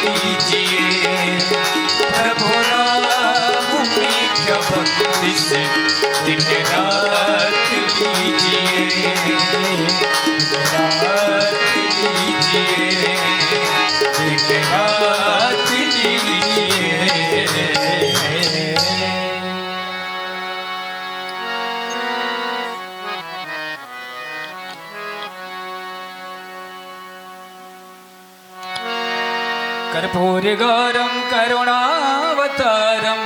लीजिए प्रभु नाम में क्या भक्ति से दिन रात लीजिए, रात लीजिए, दिन रात लीजिए। कर्पूर गौरम करुणावतारम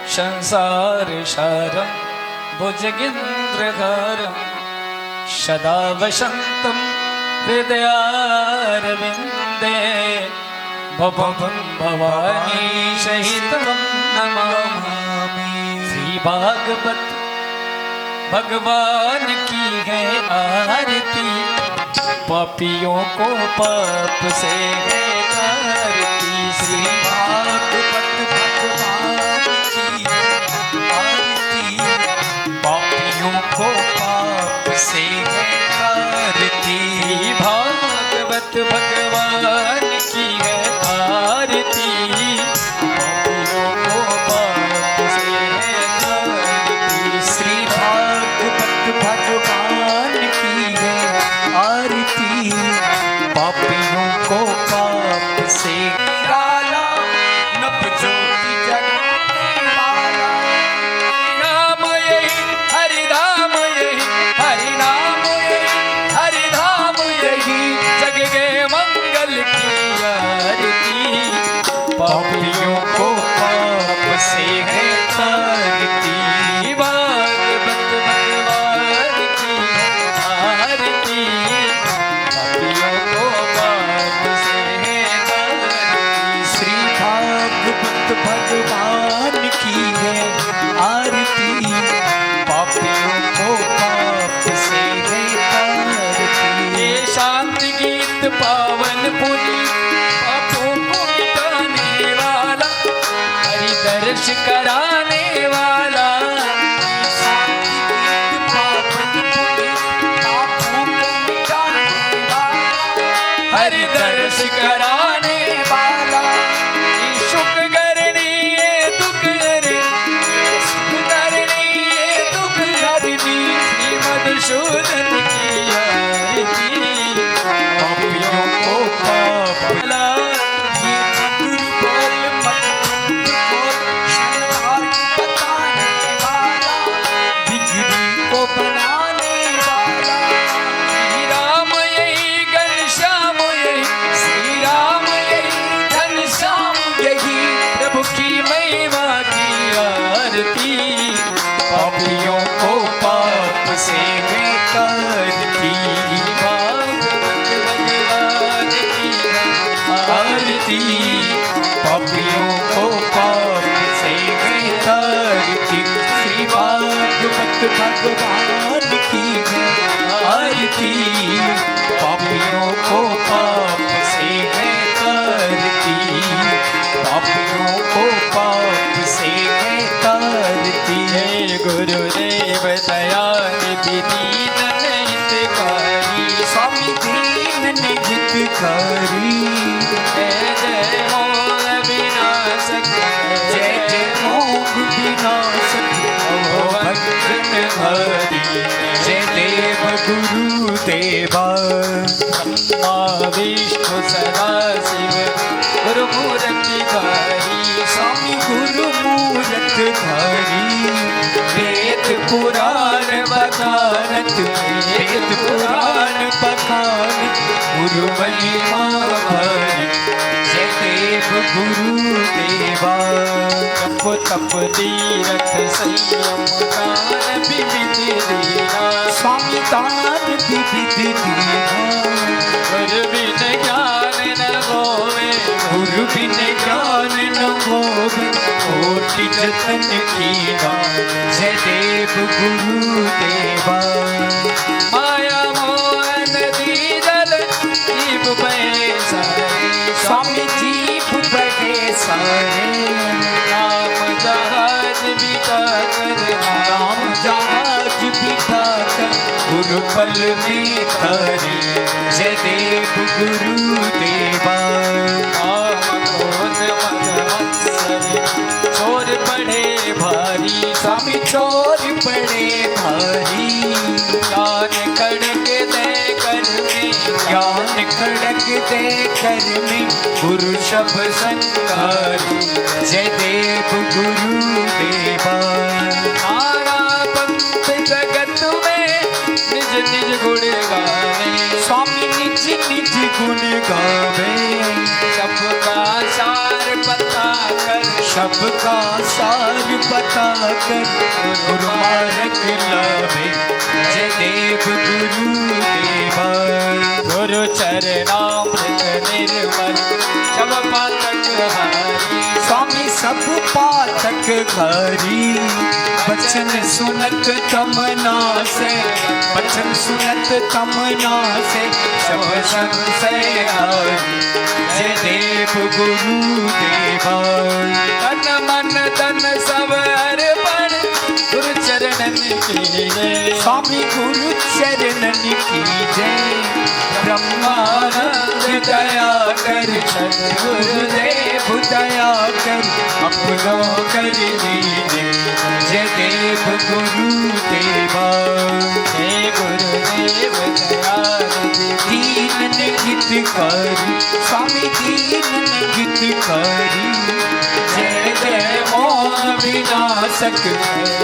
संसार सारम भुजगेन्द्रहारम सदा वसंतम हृदयारविंदे भवं भवानी सहितं नमामि। श्री भागवत भगवान की है आरती, पापियों को पाप से है तारती। श्री भागवत भगवान की आरती, पापियों को पाप से है तारती। भागवत भगवान की है आरती, पापियों को पाप से है तारती। श्री भागवत भगवान की है आरती, पापियों को पाप से काला नभ ज्योति जगाने वाला। नाम यही हरि नाम यही, हरि नाम यही, हरि नाम यही जग के मंगल की आरती। पापियों को पाप से है तारती। भागवत भगवान की है आरती, पापियों को पाप से है तारती। श्री भागवत भगवान की है आरती, पापियों को पाप से है तारती। ये शांति गीत पावन पुनि, पापों को मिटाने वाला, हरि दर्श कराने वाला। शांति गीत पावन पुनि, पापों को मिटाने वाला, हरि दर्श कराने वाला। सुख करनी है दुख हरनी, सुख करनी है दुख हरनी। श्री मधुसूदन की आरती, पापियों को पाप ला। ये मधुर बोल मधुर बोल, संसार को बताने वाला, बिगड़ी को बनाने वाला। श्री राम यही घनश्याम यही, श्री राम यही घनश्याम यही, प्रभु की महिमा की आरती। पापियों को पाप से है तारती। भागवत भगवान की है आरती, पापियों को पाप से है तारती। श्री भागवत भगवान की है आरती, पापियों को पाप से है तारती। पापियों को पाप से है तारती। जय गुरुदेव दयानिधि दीन हितकारी, स्वामी दीन हितकारी। जय जय मोह विनाशक, जय जय मोह विनाशक भजन हरि। जय देव गुरु देवा, ब्रह्मा विष्णु सदा शिव गुरु मूर्ति धारी। स्वामी गुरु मूरत धारी, वेद पुराण बखानत, वेद पुराण बखानत गुरु महिमा भारी। जय देव गुरु देवा, जप तप तीरथ संयम दान विविध दीना। स्वामी दान विविध दीना, गुरु बिन ज्ञान न होवे, गुरु बिन ज्ञान न होवे, कोटि जतन कीना। जय देव गुरु देवा, माया मोहन दीजल जीव बहे सारे। स्वामी जीव बहे सारे, नाम जहाज बिठा कर, नाम जहाज बिठा कर गुरु पल में तारे। जय देव गुरु देवा, संहारी। ज्ञान खड़क दे कर में, ज्ञान खड़क दे कर में गुरु शब संहारी। जय देव गुरु देवा। सारा पंथ जगत में निज निज गुण गावे, स्वामी निज निज गुण गावे। सबका सार पता कर, सबका सार पता कर गुरु मार्ग लावे। जय देव गुरु देवा। गुरु चरणामृत निर्मल सब पातक हारी। स्वामी सब पातक हारी। बचन सुनत तमना से, बचन सुनत तमना से सब संशय हारी। जय देव गुरु देवा। तन मन धन सब अर्पण गुरु चरणन की जय। स्वामी गुरु चरणन की जय। ब्रह्मानंद दया कर, सद्गुरुदेव दया कर अपनों कर लीजिए। जय देव गुरु देवा। जय गुरुदेव दया दीनन हितकारी। स्वामी दीनन हितकारी। जय जय ओम विनाशक,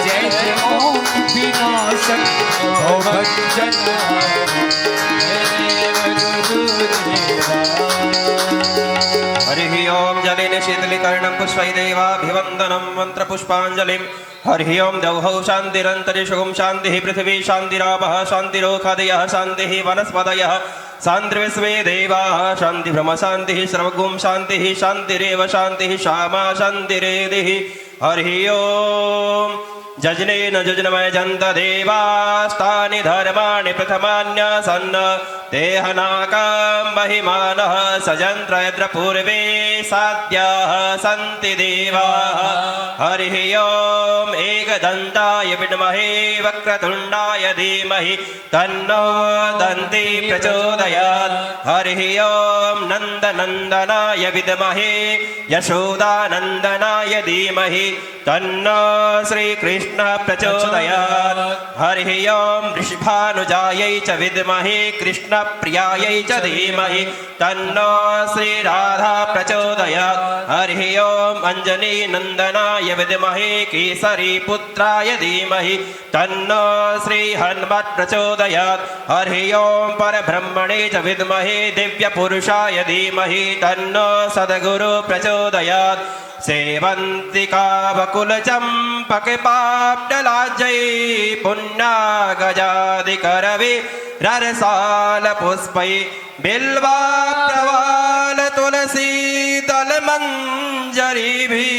जय जय ओम विनाशक ओ भक्तजन। हरि ओम जलेन शीतलीकरणं पुष्पैदेवाभिवन्दनं मन्त्रपुष्पाञ्जलिं। हरि ओम द्यौः शान्तिरन्तरिक्षं शान्तिः पृथिवी शान्तिरापः शान्तिरोखादयः शान्तिः वनस्पतयः शान्तिर्विश्वे देवाः शान्ति ब्रह्म शान्तिः सर्वगुं शान्तिः शान्तिरेव शान्तिः श्यामा शान्तिरेधिः। हरि ओम जजनेन जजनमय जन्त देवास्तानि धर्माणि प्रथमान्यासन्। देहनाकं महिमानः सजन्त्र यत्र पूर्वे साद्याः सन्ति देवाः। हरिः ओम एकदन्ताय विद्महे वक्रतुण्डाय धीमहि तन्नो दन्ती प्रचोदयात्। हरिः ओम नन्दनन्दनाय विद्महे यशोदानन्दनाय धीमहि तन्नो श्रीकृष्ण प्रचोदयात्। हरिः ओम वृषभानुजायै च विद्महे कृष्णप्रियायै च धीमहि तन्नो श्रीराधा प्रचोदयात्। हरिः ओम अञ्जनीनन्दनाय विद्महे केसरीपुत्राय धीमहि तन्नो श्रीहनुमत् प्रचोदयात्। हरिः ओम परब्रह्मणे च विद्महे दिव्यपुरुषाय धीमहि तन्नो सद्गुरु प्रचोदयात्। सेवन्तिकावकुलचम्पकपाप्टलाज्यै पुण्यगजादिकरवे ररसालपुष्पै बिल्वाप्रवाल तुलसी दलमञ्जरीभिः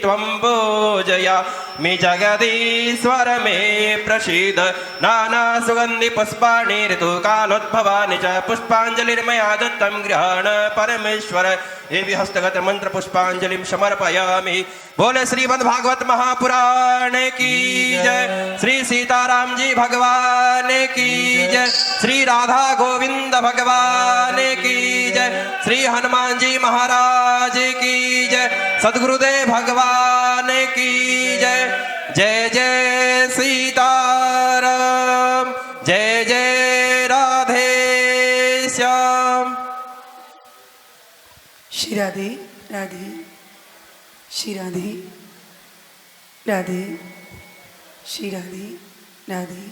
त्वं पूजयामि जगदीश्वर मे प्रसीद। नाना सुगन्धि पुष्पाणि ऋतुकालोद्भवानि च पुष्पाञ्जलिर्मया दत्तं गृहाण परमेश्वर। एवं हस्तगत मंत्र पुष्पांजलिं समर्पयामि। बोले श्रीमद् भागवत महापुराण की जय। श्री सीताराम जी भगवान की जय। श्री राधा गोविंद भगवान की जय। श्री हनुमान जी महाराज की जय। सद्गुरुदेव भगवान की जय। जय जय सीताराम, जय जय राधे श्याम। श्री राधे राधे, श्री राधे राधे, श्री राधे राधे,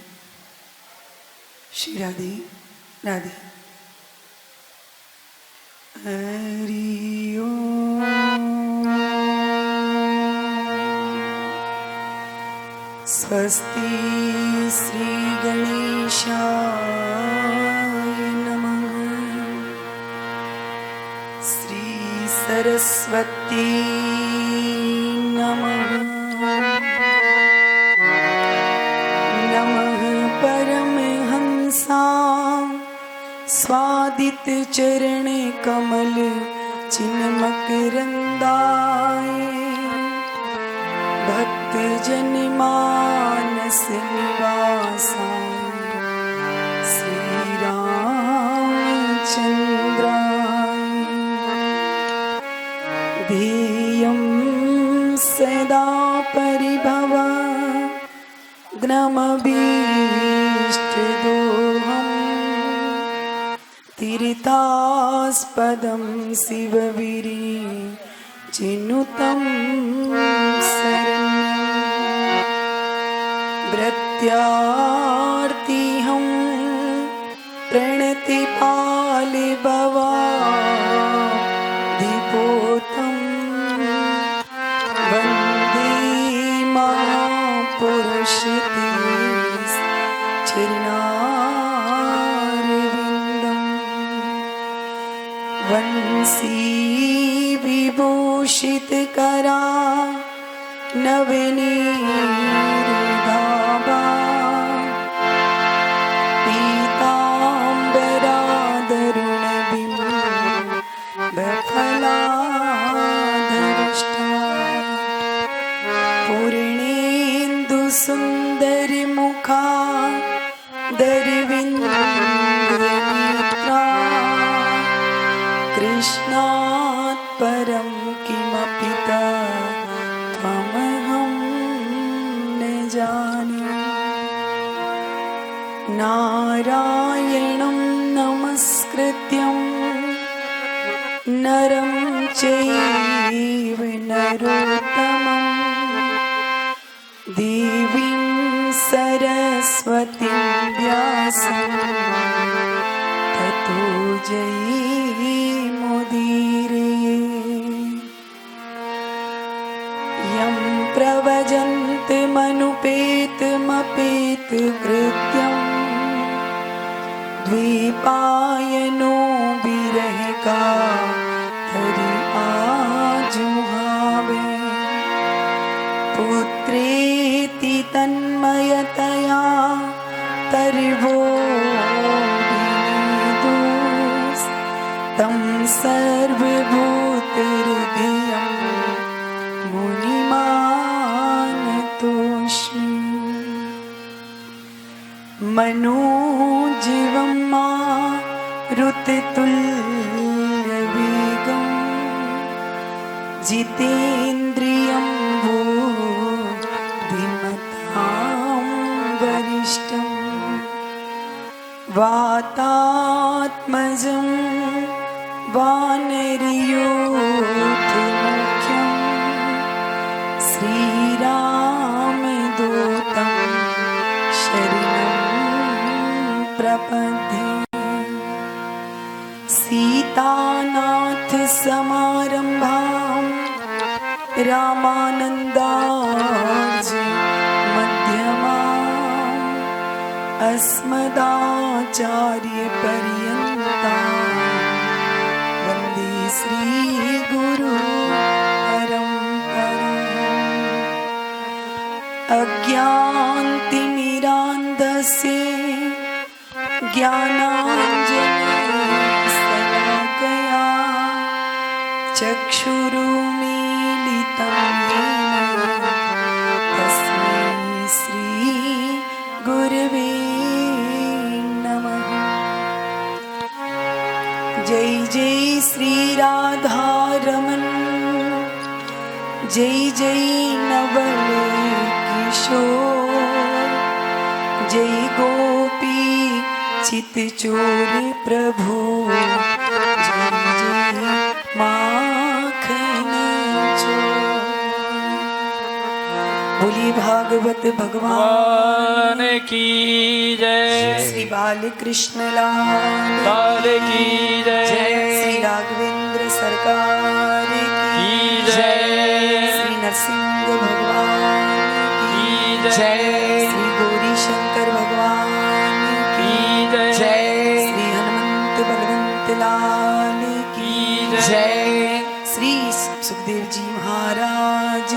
श्री राधे राधे। हरि ओम। स्वस्ति श्री गणेशाय नमः। श्री सरस्वती नमः। नमः परमहंसां स्वादित चरण कमल चिन्मकरंदाय। भक्त जन मानस निवासाय श्री रामचंद्राय। ध्येयं सदा परिभव ग्नमभीष्टदोहम् तीर्थास्पदं शिवविरिचिनुतं शरण्यं भृत्यार्तिहं प्रणतिपालिभवाधिपोतं वन्दे महापुरुषते चरणारविन्दम् वंशी विभूषितकरा नवनीरदाभा पीताम्बरादरुणबिम्बफलाधरष्टा पूर्णेन्दुसुन्दरमुखा दरविन्दनेत्रा कृष्णात् परं किमपि त्वमहं न जाने नारायणं नमस्कृत्यं नरं चैव नरोत्तमं देवीं सरस्वतीं व्यासं ततो जयमुदीरये यं प्रव्रजन्तमनुपेतमपेतकृत्यं द्वैपायनो विरहका धरि आजुहावे पुत्रेति तन्मयतया तर्वो विनेदुस् तं सर्वभूतहृदयं मुनिमानतोऽस्मि मनोजीवं मारुततुल्यवेगं जितेन्द्रियं बुद्धिमतां वरिष्ठं वातात्मजं वानरयूथमुख्यं श्रीरामदूतं शरणं प्रपद्ये सीतानाथसमारम्भां रामानन्दार्जुनमध्यमाम् अस्मदाचार्यपर्यन्तां वन्दे श्रीगुरुपरम्पराम् अज्ञानतिमिरान्धस्य ज्ञानाञ्जनशलाकया चक्षुरुमीलितं येन तस्मै श्रीगुरवे नमः। जय जय श्रीराधारमण जय जय नवल किशोर जय गोपी चितचोर प्रभु जय जय माखन चोर। बोलिए भागवत भगवान की जय। श्री बालकृष्ण लाल की जय। श्री राघवेंद्र सरकार की जय। श्री नरसिंह भगवान की जय। श्री गौरी शंकर भगवान की जय। श्री हनुमंत बलवंत लाल की जय। श्री सुखदेव जी महाराज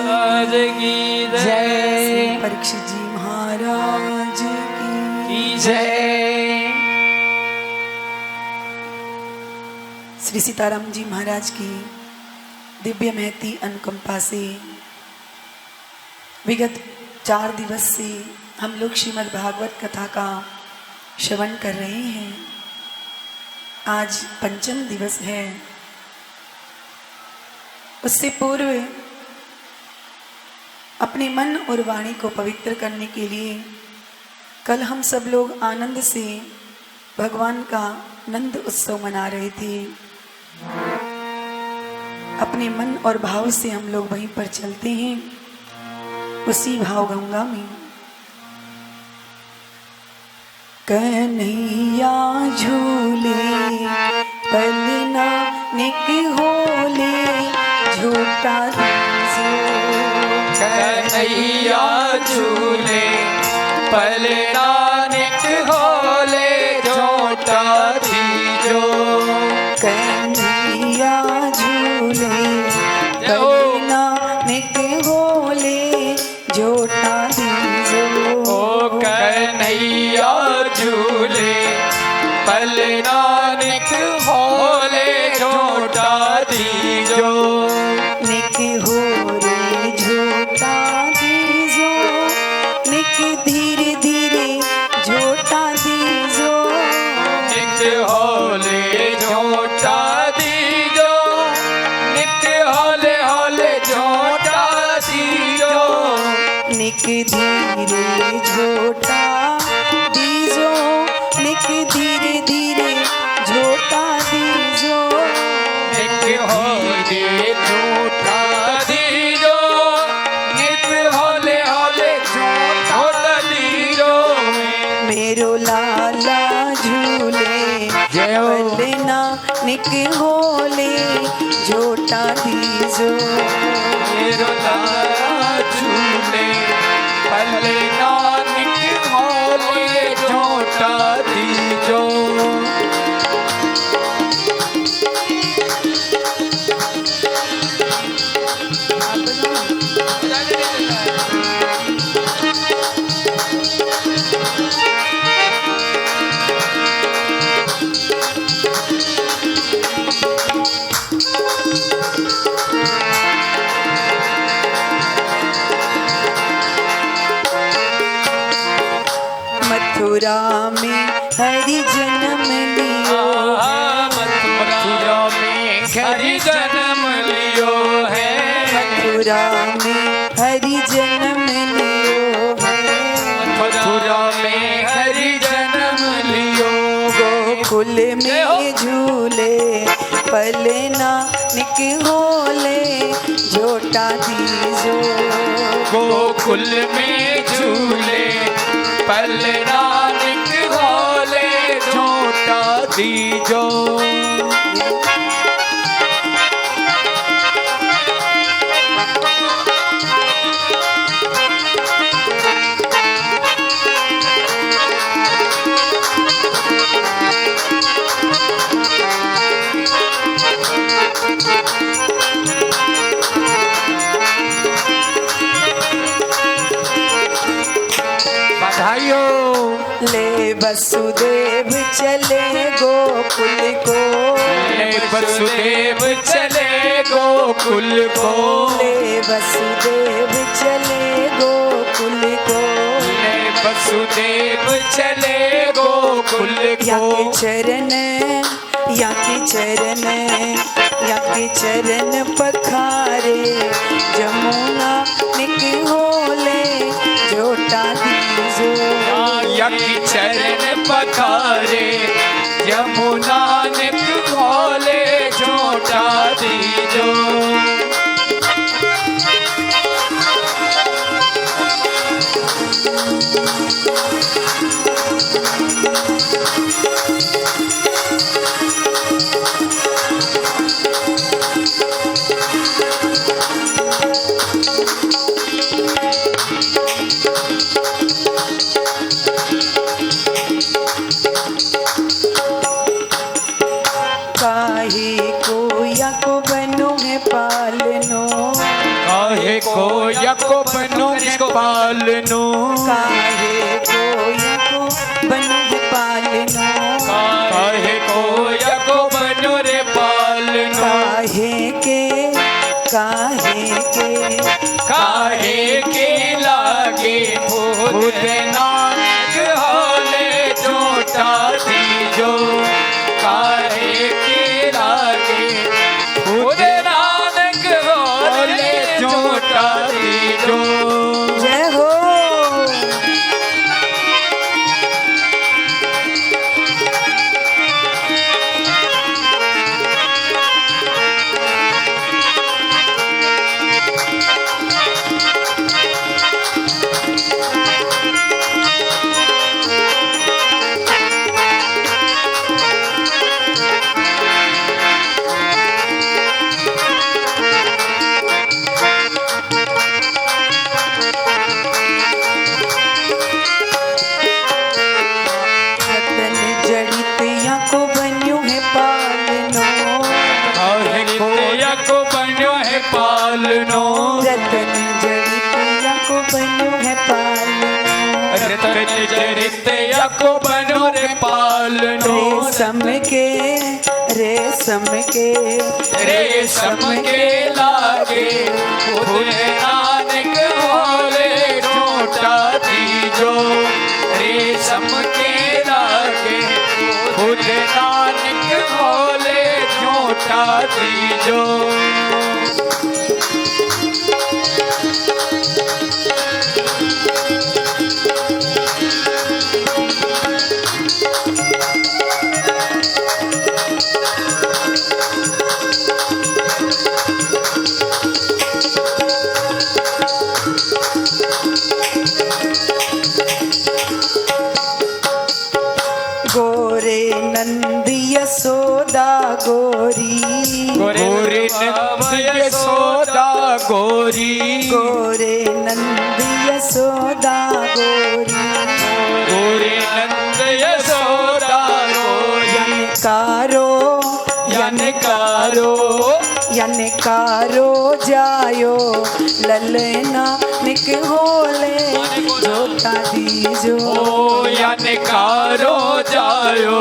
की जय। श्री परीक्षित जी महाराज की जय। श्री सीताराम जी महाराज की दिव्य महती अनुकंपा से विगत 4 दिवस से हम लोग श्रीमद् भागवत कथा का श्रवण कर रहे हैं। आज पंचम दिवस है। उससे पूर्व अपने मन और वाणी को पवित्र करने के लिए कल हम सब लोग आनंद से भगवान का नंद उत्सव मना रहे थे। अपने मन और भाव से हम लोग वहीं पर चलते हैं, उसी भाव गंगा में। कन्हैया झूले पलना निक होले झूठा दीजो। कन्हैया झूले पलना निक होले झूठा दीजो। कन्हैया झूले पलना निक होले झूठा दीजो। ओ कन्हैया झूले पलना निक होले झूठा दीजो। निक होले झूठा दीजो, निक धीरे धीरे झूठा दीजो। निक होले झूठा दीजो, निक होले होले झूठा दीजो। निक धीरे झूठा दीजो, निक धीरे धीरे झूठा दीजो। निक होले झूठा दीजो, निक होले होले झूठा दीजो। मेरो लाला झूले जय हो। पलना निक होले झूठा दीजो। मेरो लाला झूले पलना निक होले झूठा दीजो। मथुरा में हरि जन्म लियो। मथुरा में हरि जन्म लियो है। मथुरा में हरि जन्म लियो है। मथुरा में हरि जन्म लियो। गोकुल में झूले पलना निक होले झूठा दीजो। गोकुल में झूले पलना निक होले झूठा दीजो। बधाइयो। ले वसुदेव चले गोकुल को। ले वसुदेव चले गोकुल को। ले वसुदेव चले गोकुल को। ले वसुदेव चले गोकुल या को। के चरण, या के चरण, या के चरण पखारे जमुना निक होले झूठा दीजो। यकी चरण पखारे यमुना निक होले झूठा दीजो। काहे को या को बनो है पालनो। काहे को यको बनो है पालनो। काहे को या को बनो है पालनो। काहे को यको बनो रे पालनो। काहे के, काहे के, काहे के लागे खुद नानक होले झूठा दीजो। काहे के लागे खुद नानक होले झूठा दीजो। पालनो रतन जड़ित याको बनो है पालनो रतन जड़ित याको बनो रे पालनो रेशम के लागे खुद नानक होले झूठा दीजो रेशम के लागे खुद नानक होले झूठा दीजो गोरे नंद यशोदा गोरी गोरे नंद यशोदा गोरी गोरे नंद यशोदा गोरी गोरे नंद यशोदा गोरी यनकारो जायो ललना निक होले जोता दीजो यनकारो जायो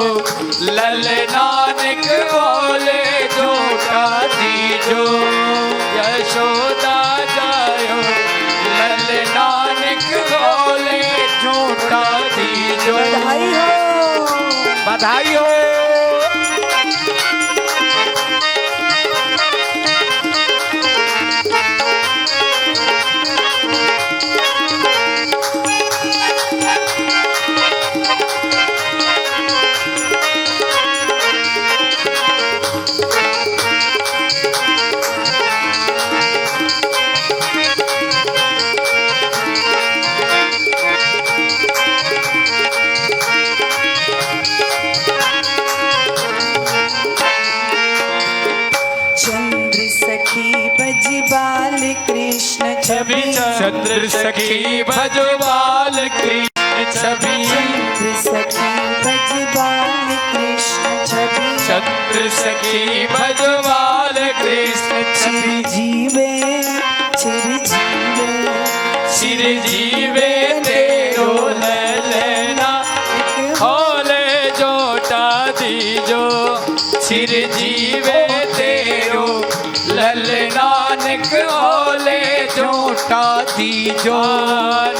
ललना निक होले जोता दीजो यशोदा जायो ललना निक होले जोता दीजो बधाई हो बाल कृष्ण छवि चंद्र सखी भज बाल कृष्ण छवि चंद्र सखी भज बाल कृष्ण छवि चंद्र सखी भज बाल कृष्ण छवि चिर जीवे तेरो ललना होले जोटा दीजो चिर जीवे तेरो ललनानक होले जोटा दीजो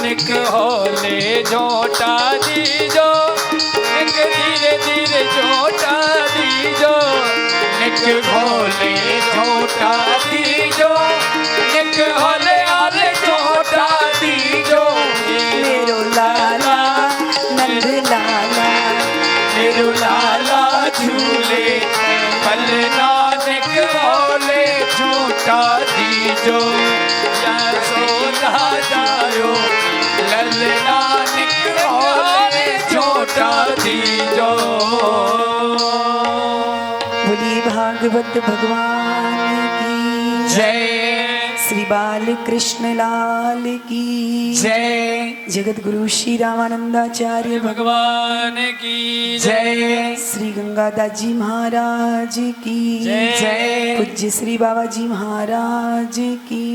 निक होले जोटा दीजो निक धीरे धीरे जोटा दीजो निक होले जोटा दीजो निक होले आले जोटा दीजो मेरो लाला नंद लाला मेरो लाला झूले पल नानक होले झूठा दीजो यशोदा जायो लल नानक होले झूठा दीजो। बोली भागवत भगवान की जय श्री बाल कृष्ण लाल की जय जगत गुरु श्री रामानंदाचार्य भगवान की जय श्री गंगादास जी महाराज की जय पूज्य श्री बाबा जी महाराज की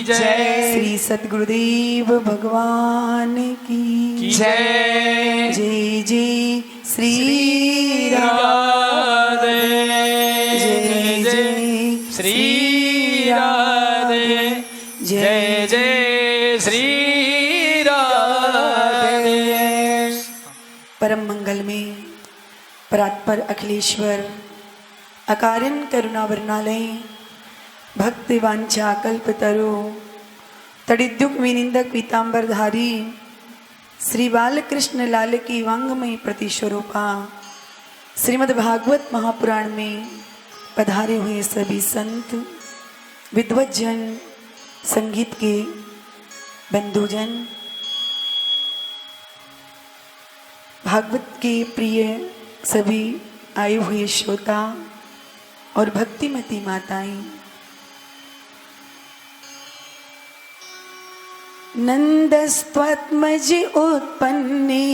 जय श्री सतगुरुदेव भगवान की जय जय जय श्री राधे जय जय श्री राधे जय जय श्री राधे। परम मंगल में परात्पर अखिलेश्वर अकारण करुणा वर्णालय भक्ति वांछा कल्पतरु तड़िद्युक विनिंदक पीतांबरधारी श्री बालकृष्ण लाल की वांगमय प्रतिस्वरूपा श्रीमद् भागवत महापुराण में पधारे हुए सभी संत विद्वज्जन संगीत के बंधुजन भागवत के प्रिय सभी आए हुए श्रोता और भक्तिमती माताएं नंदस्त्वत्मज उत्पन्ने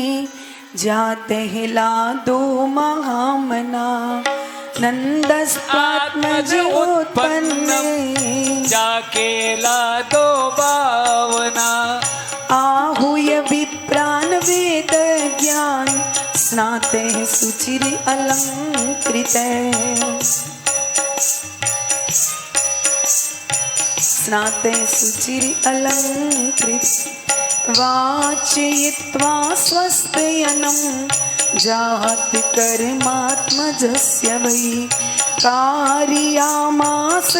जाते लादो महामना नंदस्त्वत्मज उत्पन्ने जाके ला दो बावना। आहूय विप्रान वेद ज्ञान स्नाते सुचिर अलंकृत। स्नाते सुचिर अलंकृत। वाचयित्वा स्वस्त्ययनं जात कर्मात्मजस्य वै। कारयामास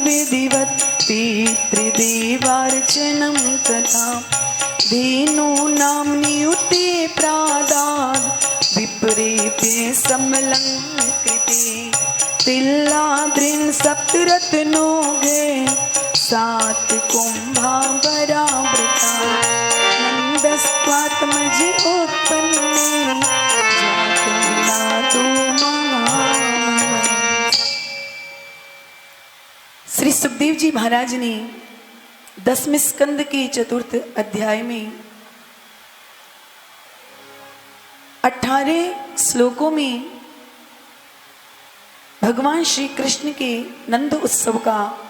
विधिवत् पितृदेवार्चनं तथा। धेनूनां नियुते प्रादाद् विप्रेभ्य समलंकृते। तिल्लाद्रिन् सप्तरत्नो गे 7 कुंभावरावृता। नंदस्त्वात्मज उत्पन्ने जातुलातो महामना। श्री सुखदेव जी महाराज ने 10वें स्कंद के चतुर्थ अध्याय में 18 श्लोकों में भगवान श्री कृष्ण के नंद उत्सव का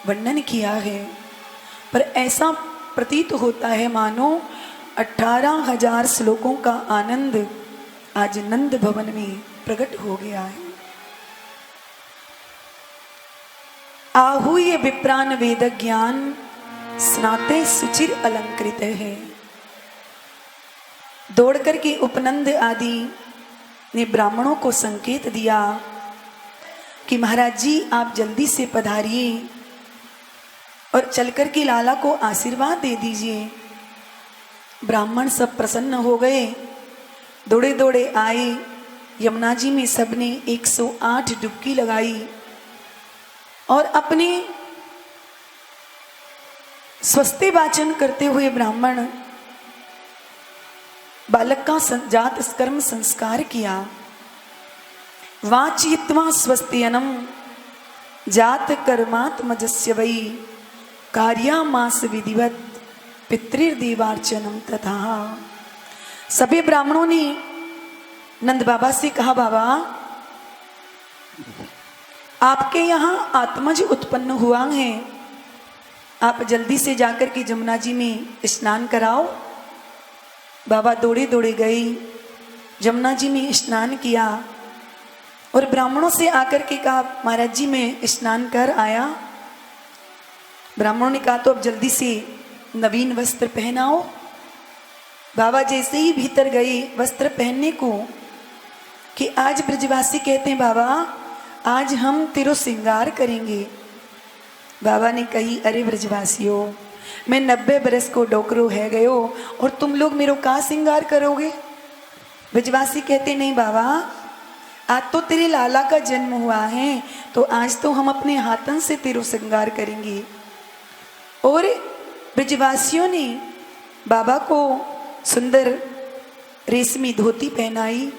वर्णन किया है। पर ऐसा प्रतीत होता है मानो 18,000 श्लोकों का आनंद आज नंद भवन में प्रकट हो गया है। आहूय विप्रान वेद ज्ञान स्नाते सुचिर अलंकृत है। दौड़ करके उपनंद आदि ने ब्राह्मणों को संकेत दिया कि महाराज जी आप जल्दी से पधारिए और चलकर के लाला को आशीर्वाद दे दीजिए। ब्राह्मण सब प्रसन्न हो गए, दौड़े दौड़े आए। यमुना जी में सबने 108 डुबकी लगाई और अपने स्वस्ति वाचन करते हुए ब्राह्मण बालक का जात कर्म संस्कार किया। वाचयित्वा स्वस्त्ययनं जात कर्मात्मजस्य वै। कार्यामास विधिवत् पितृदेवार्चनं तथा। सभी ब्राह्मणों ने नंद बाबा से कहा, बाबा आपके यहाँ आत्मज उत्पन्न हुआ है, आप जल्दी से जाकर के जमुना जी में स्नान कराओ। बाबा दौड़े दौड़े गए, जमुना जी में स्नान किया और ब्राह्मणों से आकर के कहा, महाराज जी मैं स्नान कर आया। ब्राह्मणों ने कहा तो अब जल्दी से नवीन वस्त्र पहनाओ। बाबा जैसे ही भीतर गए वस्त्र पहनने को कि आज ब्रजवासी कहते हैं, बाबा आज हम तेरो श्रृंगार करेंगे। बाबा ने कही, अरे ब्रजवासियों मैं 90 बरस को डोकरो है गयो और तुम लोग मेरो का श्रृंगार करोगे। ब्रजवासी कहते, नहीं बाबा आज तो तेरे लाला का जन्म हुआ है तो आज तो हम अपने हाथन से तेरो श्रृंगार करेंगे। और ब्रजवासियों ने बाबा को सुंदर रेशमी धोती पहनाई,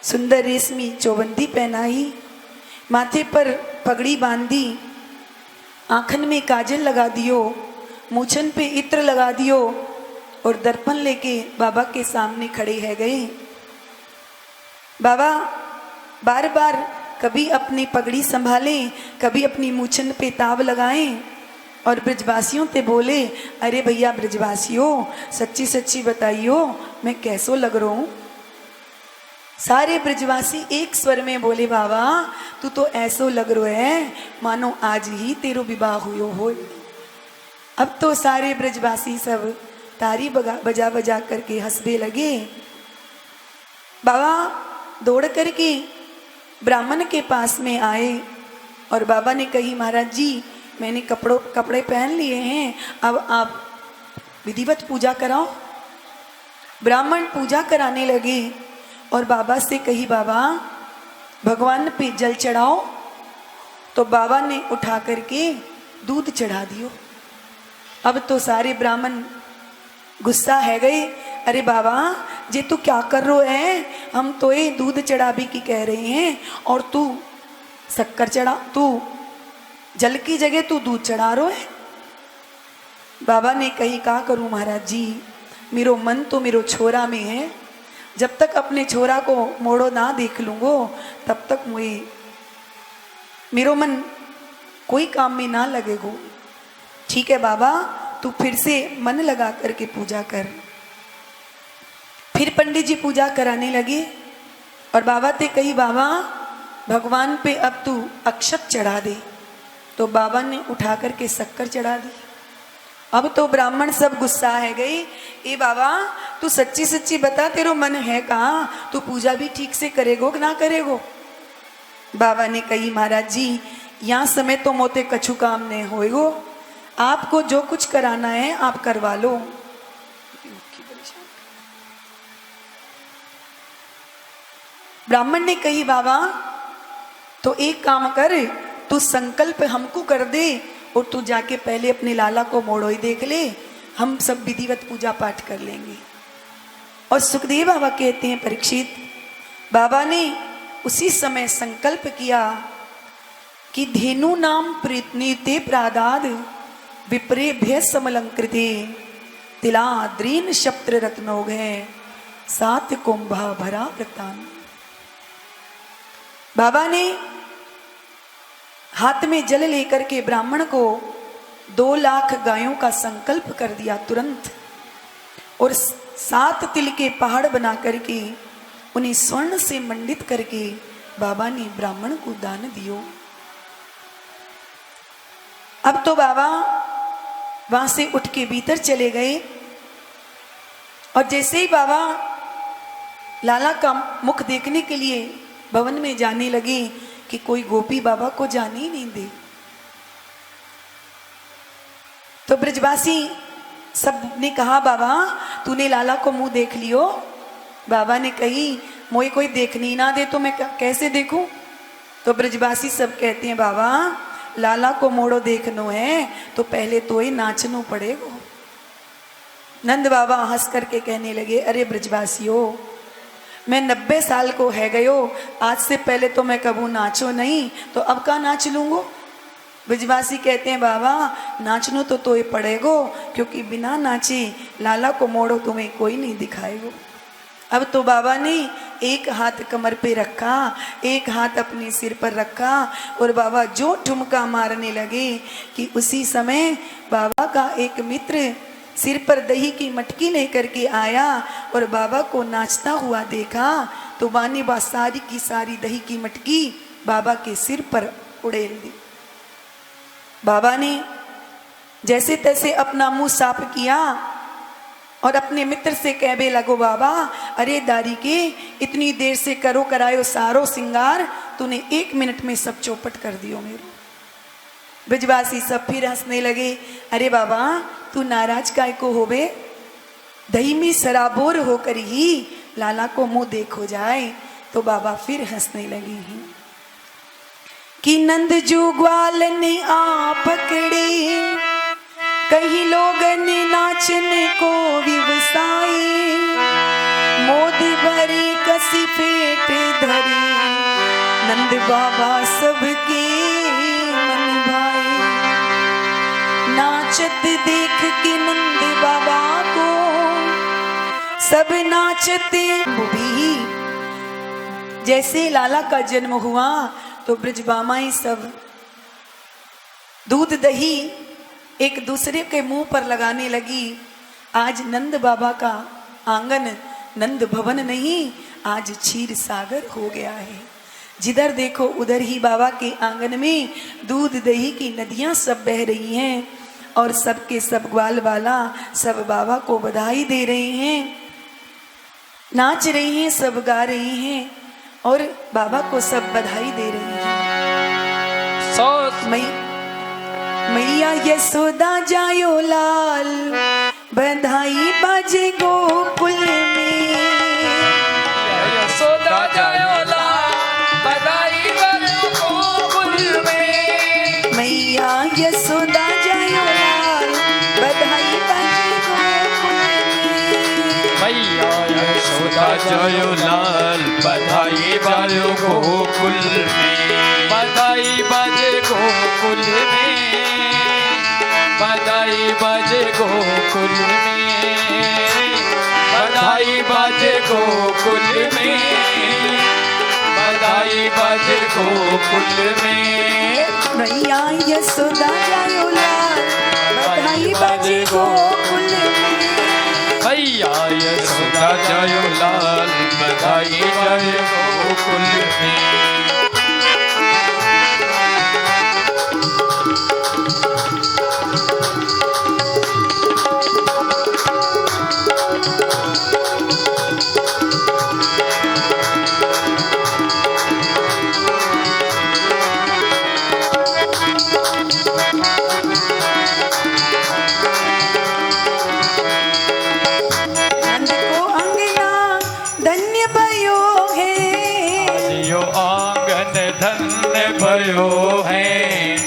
सुंदर रेशमी चौबंदी पहनाई, माथे पर पगड़ी बांधी, आँखन में काजल लगा दियो, मूछन पे इत्र लगा दियो और दर्पण लेके बाबा के सामने खड़े है गए। बाबा बार बार कभी अपनी पगड़ी संभालें, कभी अपनी मूछन पे ताव लगाएं और ब्रजवासियों से बोले, अरे भैया ब्रजवासियों सच्ची सच्ची बताइयो मैं कैसो लग रहा हूँ। सारे ब्रजवासी एक स्वर में बोले, बाबा तू तो ऐसो लग रहा है मानो आज ही तेरो विवाह हुयो हो। अब तो सारे ब्रजवासी सब तारी बजा बजा करके हंसने लगे। बाबा दौड़ करके ब्राह्मण के पास में आए और बाबा ने कही, महाराज जी मैंने कपड़े पहन लिए हैं, अब आप विधिवत पूजा कराओ। ब्राह्मण पूजा कराने लगे और बाबा से कही, बाबा भगवान पे जल चढ़ाओ। तो बाबा ने उठा करके दूध चढ़ा दियो। अब तो सारे ब्राह्मण गुस्सा है गए, अरे बाबा जे तू क्या कर रो है, हम तो ये दूध चढ़ाबी की कह रहे हैं और तू शक्कर चढ़ा, तू जल की जगह तू दूध चढ़ा रो है। बाबा ने कही, का करूं महाराज जी, मेरो मन तो मेरो छोरा में है, जब तक अपने छोरा को मोड़ो ना देख लूँगो तब तक मुझे मेरो मन कोई काम में ना लगेगो। ठीक है बाबा, तू फिर से मन लगा करके पूजा कर। फिर पंडित जी पूजा कराने लगे और बाबा ते कही, बाबा भगवान पे अब तू अक्षत चढ़ा दे। तो बाबा ने उठा करके शक्कर चढ़ा दी। अब तो ब्राह्मण सब गुस्सा है गई, ए बाबा तू सच्ची सच्ची बता, तेरो मन है कहाँ, तू पूजा भी ठीक से करेगो कि ना करेगो। बाबा ने कही, महाराज जी यहाँ समय तो मोते कछु काम नहीं होएगो, आपको जो कुछ कराना है आप करवा लो। ब्राह्मण ने कही, बाबा तो एक काम कर, तू संकल्प हमको कर दे और तू जाके पहले अपने लाला को मोड़ोई देख ले, हम सब विधिवत पूजा पाठ कर लेंगे। और सुखदेव बाबा कहते हैं, परीक्षित बाबा ने उसी समय संकल्प किया कि धेनु नाम प्रीतनीते प्रादाद विप्रेभ्य समलंकृते तिलाद्रीन शप्त्र रत्नोघे सात कुंभा भरा व्रतान। बाबा ने हाथ में जल लेकर के ब्राह्मण को 2 लाख गायों का संकल्प कर दिया तुरंत, और 7 तिल के पहाड़ बना करके उन्हें स्वर्ण से मंडित करके बाबा ने ब्राह्मण को दान दियो। अब तो बाबा वहां से उठ के भीतर चले गए और जैसे ही बाबा लाला का मुख देखने के लिए भवन में जाने लगे कि कोई गोपी बाबा को जाने ही नहीं दे। तो ब्रजवासी सब ने कहा, बाबा तूने लाला को मुंह देख लियो। बाबा ने कही, मोए कोई देखनी ना दे तो मैं कैसे देखूं। तो ब्रजवासी सब कहते हैं, बाबा लाला को मोड़ो देखनो है तो पहले तो ही नाचनो पड़ेगो। नंद बाबा हंस करके कहने लगे, अरे ब्रजवासियों, मैं 90 साल को है गयो, आज से पहले तो मैं कबू नाचो नहीं, तो अब का नाच लूंगो। ब्रजवासी कहते हैं, बाबा नाचनो तो तोय पड़ेगो, क्योंकि बिना नाचे लाला को मोड़ो तुम्हें कोई नहीं दिखाएगो। अब तो बाबा ने एक हाथ कमर पे रखा, एक हाथ अपने सिर पर रखा और बाबा जो ठुमका मारने लगे कि उसी समय बाबा का एक मित्र सिर पर दही की मटकी लेकर के आया और बाबा को नाचता हुआ देखा तो बाने बा सारी की सारी दही की मटकी बाबा के सिर पर उड़ेल दी। बाबा ने जैसे तैसे अपना मुंह साफ किया और अपने मित्र से कहबे लगो, बाबा अरे दारी के इतनी देर से करो करायो सारो सिंगार, तूने 1 मिनट में सब चौपट कर दियो मेरो। ब्रजवासी सब फिर हंसने लगे, अरे बाबा तू नाराज काय को होवे, दही में सराबोर होकर ही लाला को मुंह देखो जाए। तो बाबा फिर हंसने लगे हैं कि नंद जो ग्वाल ने आ पकड़े, कहीं लोग ने नाचने को व्यवसाई, मोदी भरी कसी फेट धरी, नंद बाबा सबके मन भाई। नाचत देख के नंद बाबा को सब नाचते भी। जैसे लाला का जन्म हुआ तो ब्रजबामाई सब दूध दही एक दूसरे के मुंह पर लगाने लगी। आज नंद बाबा का आंगन नंद भवन नहीं, आज क्षीर सागर हो गया है। जिधर देखो उधर ही बाबा के आंगन में दूध दही की नदियां सब बह रही हैं और सबके सब ग्वाल वाला सब बाबा को बधाई दे रहे हैं, नाच रही हैं, सब गा रही हैं और बाबा को सब बधाई दे रही हैं। मैया यशोदा जायो लाल, बधाई बाजे गोकुल में। यशोदा जायो लाल, बधाई बाजे गोकुल में। मैया यशोदा जायो लाल, बधाई बाजे गोकुल में। मैया यशोदा जायो लाल, बधाई बाजे गोकुल में। बधाई बाजे गोकुल में, बधाई बाजे गोकुल में, बधाई बाजे गोकुल में, बधाई बाजे गोकुल में। मैया यशोदा जायो लाल बधाई बाजे गोकुल में। मैया यशोदा जयो लाल बधाई बाजे गोकुल में। नंद को अंगना धन्य भयो है। यो आंगन धन्य भयो है।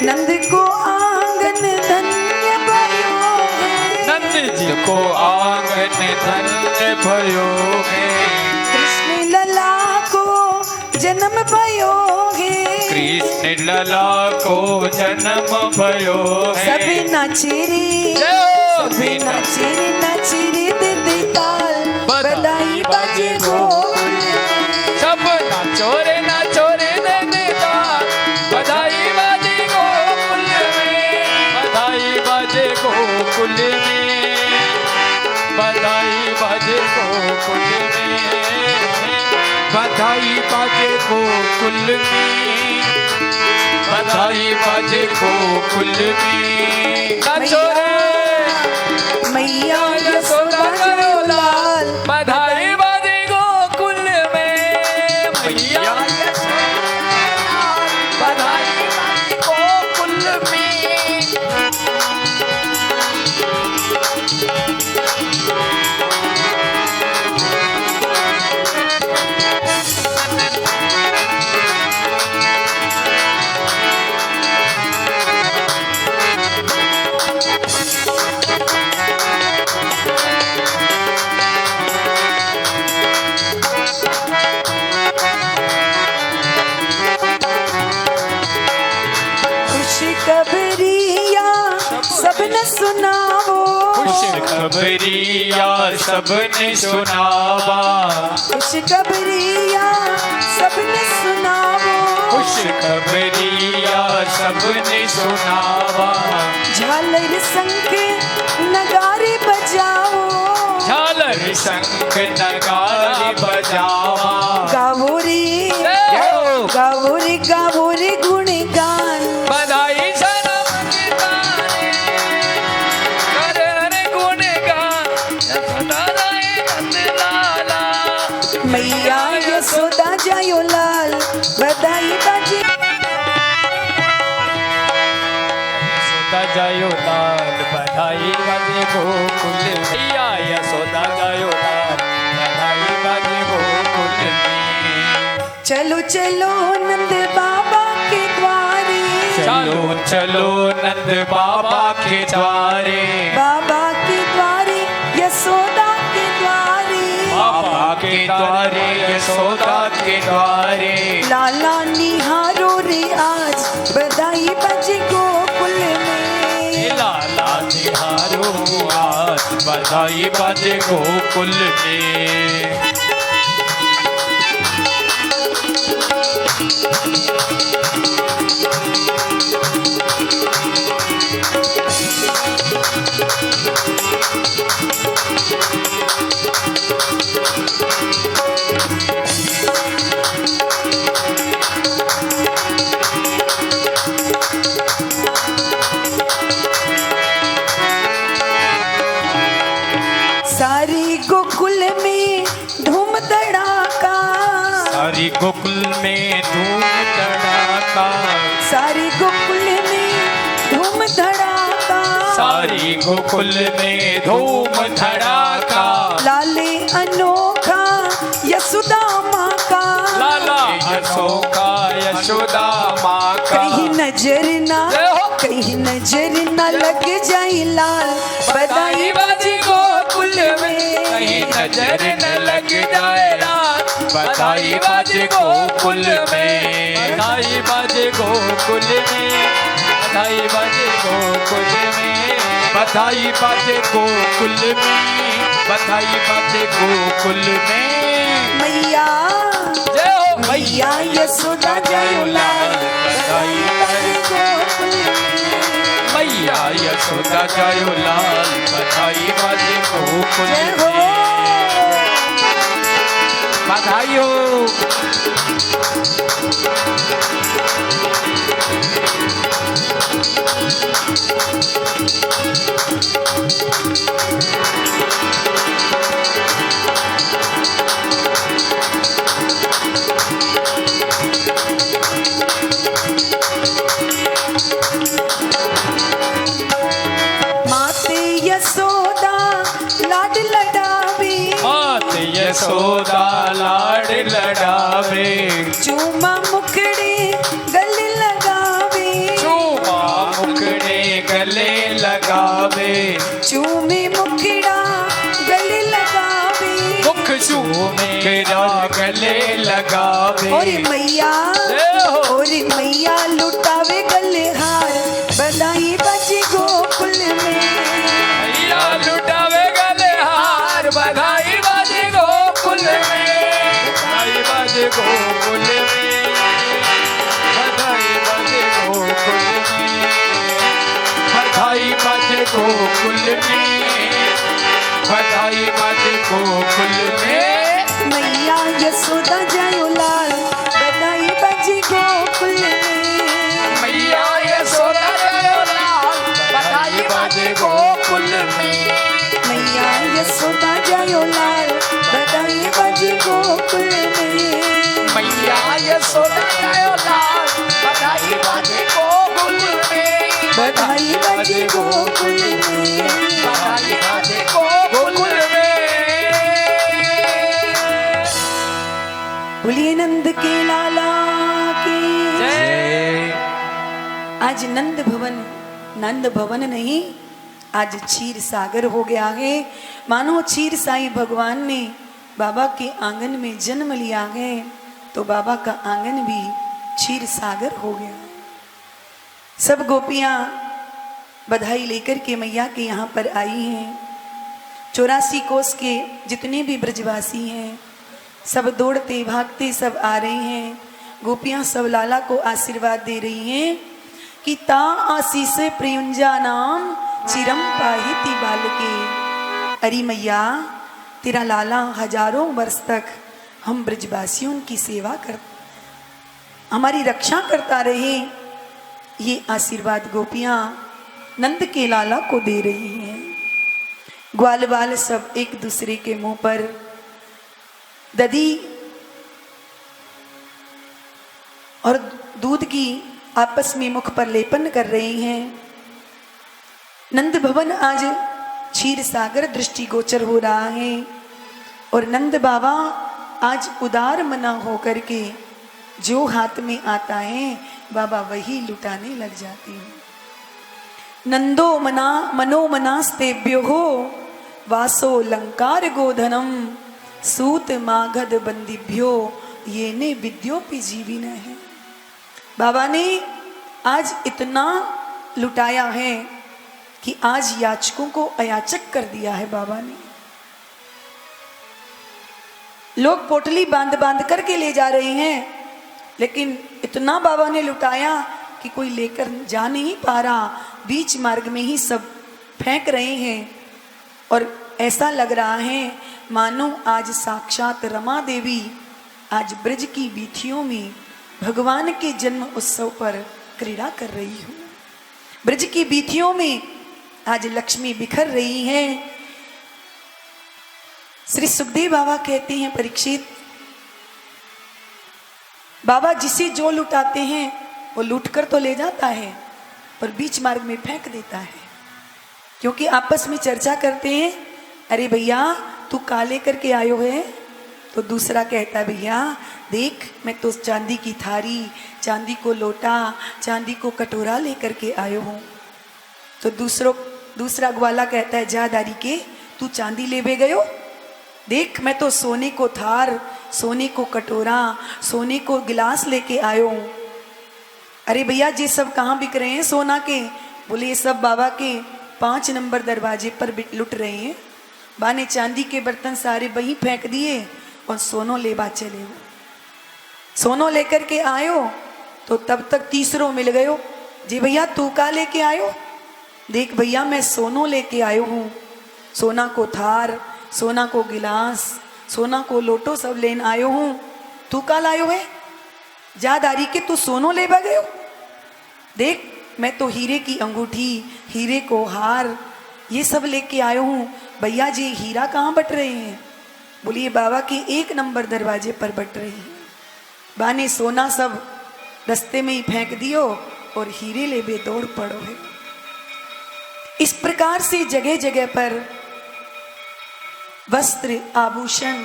नंद को आंगन धन्य भयो है। नंद जी को आंगन धन्य भयो है। कृष्ण लला को जन्म भयो है। कृष्ण लला को जन्म भयो है। सभी नाचेरी सभी नाचेरी नाचेरी दे ताल बधाई बाजे गोकुल में। सब नाचो रे दे ताल बधाई बाजे गोकुल में। बधाई बाजे गोकुल में। बधाई बाजे गोकुल में। बधाई बाजे गोकुल में। बधाई बाजे गोकुल में। नाचो रे मैया यशोदा जयो लाल बधाई बाजे गोकुल में। मैया बधाई बाजे गोकुल में। खुशखबरिया सबने सुनावो। खुशखबरिया सबने सुनावा। खुशखबरिया सबने सुनावो। खुशखबरिया सबने सुनावा। झालर शंख नगारे बजाओ। झालर शंख नगारा बजावा। गावो रे गावो रे गावो रे गुणगान। बधाई सनम के तारे करे रे गुणगान। यशोदा जाए नंद लाला। मैया यशोदा जायो लाल बधाई बाजे। यशोदा जायो लाल बधाई बाजे गोकुल में। मैया यशोदा जायो लाल बधाई बाजे गोकुल में। चलो चलो नंद बाबा के द्वारे। चलो चलो नंद बाबा के द्वारे। बाबा के द्वारे यशोदा के द्वारे। बाबा के द्वारे यशोदा के द्वारे। लाला निहारो रे आज बधाई बाजे गोकुल में। लाला निहारो आज बधाई बाजे गोकुल में। सारी गोकुल में धूम धड़ाका। सारी गोकुल में धूम धड़ाका। सारी गोकुल में धूम धड़ाका। सारी गोकुल में धूम धड़ाका। लाले अनोखा यशोदा माँ का। लाला अशोका यशोदा माँ का। कहीं नजर ना कहीं नजर ना लग जाए लाल बधाई बाजे गोकुल में। कहीं नजर न लग जाए रात बधाई बाजे गोकुल में। बधाई बाजे गोकुल में। बधाई बाजे गोकुल में। बधाई बाजे गोकुल में। बधाई बाजे गोकुल में। मैया जय हो मैया यशोदा जय लाल बधाई बाजे गोकुल में। मैया यशोदा जय लाल बधाई बाजे गोकुल जय हो। में। बधाई हो। माते यशोदा लाड लडावे, मात यशोदा लाड लडावे, चूमा मुखड़े गले लगावे, चूमा मुखड़े गले लगावे, चूमे मुखड़ा गले लगावे। मुख चूमेरा गले लगावे। और मैया जय हो। और मैया लुटावे गले हार, बधाई बाजे गोकुल में। मैया लुटावे गले हार बधाई बाजे गोकुल में। बधाई बाजे गोकुल में। बधाई बाजे गोकुल में। बधाई बाजे गोकुल में। बधाई बाजे गोकुल में। मैया यशोदा जय लाल बधाई बाजे गोकुल में। मैया यशोदा जय लाल बधाई बाजे गोकुल में। मैया यशोदा जय लाल बधाई बाजे गोकुल में। मैया यशोदा जय लाल बधाई बाजे गोकुल में। बधाई बाजे गोकुल में। बधाई बाजे गोकुल में। बोलिए नंद के लाला की जय। आज नंद भवन नहीं, आज क्षीर सागर हो गया है। मानो क्षीर साई भगवान ने बाबा के आंगन में जन्म लिया है, तो बाबा का आंगन भी क्षीर सागर हो गया। सब गोपियां बधाई लेकर के मैया के यहाँ पर आई हैं। 84 कोस के जितने भी ब्रजवासी हैं सब दौड़ते भागते सब आ रहे हैं। गोपियां सब लाला को आशीर्वाद दे रही हैं कि ता आशीष प्रियुंजा नाम चिरम पाहिति बालके। अरे मैया तेरा लाला हजारों वर्ष तक हम ब्रजवासियों की सेवा कर हमारी रक्षा करता रहे। ये आशीर्वाद गोपियां नंद के लाला को दे रही हैं। ग्वाल बाल सब एक दूसरे के मुंह पर दधी और दूध की आपस में मुख पर लेपन कर रहे हैं। नंद भवन आज क्षीर सागर दृष्टिगोचर हो रहा है और नंद बाबा आज उदार मना होकर के जो हाथ में आता है बाबा वही लुटाने लग जाते हैं। नंदो मना मनो मनास्तेभ्यो हो वासो लंकार गोधनम सूत मागध बंदिभ्यो ये ने विद्योपि जीविन है। बाबा ने आज इतना लुटाया है कि आज याचकों को अयाचक कर दिया है बाबा ने। लोग पोटली बांध बांध करके ले जा रहे हैं, लेकिन इतना बाबा ने लुटाया कि कोई लेकर जा नहीं पा रहा। बीच मार्ग में ही सब फेंक रहे हैं और ऐसा लग रहा है मानो आज साक्षात रमा देवी आज ब्रज की वीथियों में भगवान के जन्म उत्सव पर क्रीड़ा कर रही हूँ। ब्रज की वीथियों में आज लक्ष्मी बिखर रही है। श्री सुखदेव बाबा कहते हैं, परीक्षित बाबा जिसे जो लुटाते हैं वो लूट कर तो ले जाता है पर बीच मार्ग में फेंक देता है। क्योंकि आपस में चर्चा करते हैं, अरे भैया तू का लेकर के आयो है? तो दूसरा कहता है, भैया देख मैं तो चांदी की थारी, चांदी को लोटा, चांदी को कटोरा लेकर के आयो हूँ। तो दूसरा ग्वाला कहता है, जा दारी के तू चांदी ले बे गयो, देख मैं तो सोने को थार, सोने को कटोरा, सोने को गिलास लेके आयो हूँ। अरे भैया ये सब कहाँ बिक रहे हैं सोना के? बोले ये सब बाबा के 5 नंबर दरवाजे पर लुट रहे हैं। बा ने चांदी के बर्तन सारे वहीं फेंक दिए और सोनो लेबा चले हो। सोनो लेकर के आयो तो तब तक तीसरो मिल गयो। जी भैया तू का लेके आयो? देख भैया मैं सोनो लेके आयो हूँ, सोना को थार, सोना को गिलास, सोना को लोटो सब लेन आयो हूँ। तू का लायो है? जादारी के तू सोनो ले गयो? देख मैं तो हीरे की अंगूठी, हीरे को हार, ये सब लेके आयो हूँ। भैया जी हीरा कहाँ बट रहे हैं? बोलिए बाबा के 1 नंबर दरवाजे पर बट रही है। बा ने सोना सब रास्ते में ही फेंक दियो और हीरे ले बेदौड़ पड़ो है। इस प्रकार से जगह जगह पर वस्त्र आभूषण